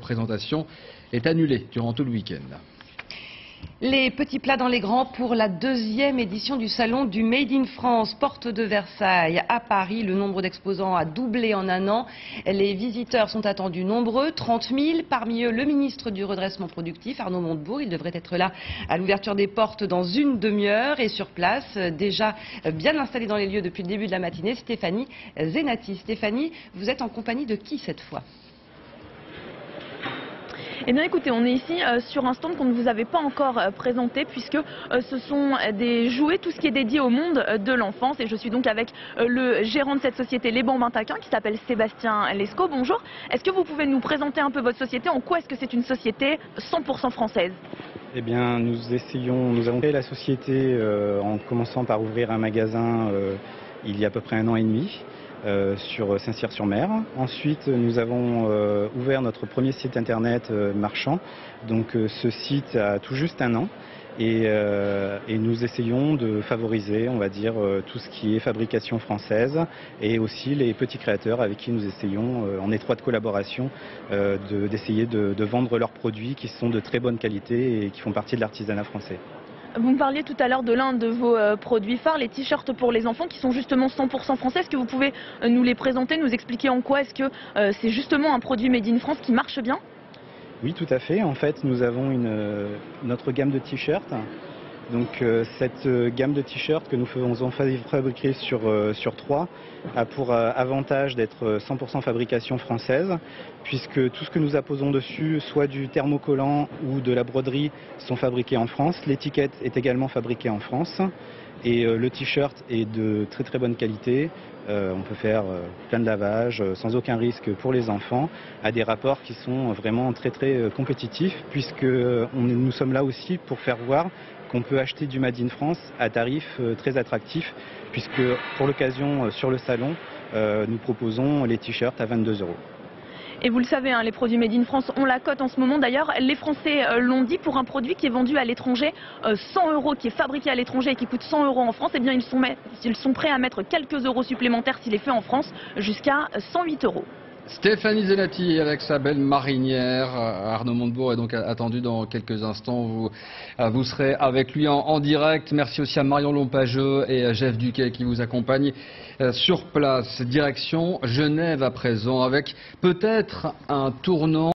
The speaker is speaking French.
présentation est annulée durant tout le week-end. Les petits plats dans les grands pour la deuxième édition du salon du Made in France, porte de Versailles à Paris. Le nombre d'exposants a doublé en un an. Les visiteurs sont attendus nombreux, 30 000. Parmi eux, le ministre du redressement productif, Arnaud Montebourg. Il devrait être là à l'ouverture des portes dans une demi-heure. Et sur place, déjà bien installée dans les lieux depuis le début de la matinée, Stéphanie Zenati. Stéphanie, vous êtes en compagnie de qui cette fois ? Eh bien écoutez, on est ici sur un stand qu'on ne vous avait pas encore présenté puisque ce sont des jouets, tout ce qui est dédié au monde de l'enfance. Et je suis donc avec le gérant de cette société, Les Bambins Taquins, qui s'appelle Sébastien Lescaut. Bonjour. Est-ce que vous pouvez nous présenter un peu votre société? En quoi est-ce que c'est une société 100% française? Eh bien, nous avons créé la société en commençant par ouvrir un magasin il y a à peu près 1 an et demi. Sur Saint-Cyr-sur-Mer. Ensuite, nous avons ouvert notre premier site internet marchand. Donc ce site a tout juste 1 an et nous essayons de favoriser, on va dire, tout ce qui est fabrication française et aussi les petits créateurs avec qui nous essayons, en étroite collaboration, d'essayer de vendre leurs produits qui sont de très bonne qualité et qui font partie de l'artisanat français. Vous me parliez tout à l'heure de l'un de vos produits phares, les t-shirts pour les enfants qui sont justement 100% français. Est-ce que vous pouvez nous les présenter, nous expliquer en quoi est-ce que c'est justement un produit Made in France qui marche bien? Oui, tout à fait. En fait, nous avons notre gamme de t-shirts. Donc cette gamme de t-shirts que nous faisons fabriquer sur 3 a pour avantage d'être 100% fabrication française, puisque tout ce que nous apposons dessus, soit du thermocollant ou de la broderie, sont fabriqués en France. L'étiquette est également fabriquée en France et le t-shirt est de très très bonne qualité. On peut faire plein de lavage sans aucun risque pour les enfants, à des rapports qui sont vraiment très très compétitifs, puisque nous sommes là aussi pour faire voir qu'on peut acheter du Made in France à tarif très attractif, puisque pour l'occasion sur le salon, nous proposons les t-shirts à 22 €. Et vous le savez, hein, les produits Made in France ont la cote en ce moment. D'ailleurs, les Français l'ont dit, pour un produit qui est vendu à l'étranger 100 €, qui est fabriqué à l'étranger et qui coûte 100 € en France, eh bien ils sont prêts à mettre quelques euros supplémentaires s'il est fait en France, jusqu'à 108 €. Stéphanie Zenati avec sa belle marinière. Arnaud Montebourg est donc attendu dans quelques instants. Vous serez avec lui en direct. Merci aussi à Marion Lompageux et Jeff Duquet qui vous accompagnent sur place. Direction Genève à présent avec peut-être un tournant.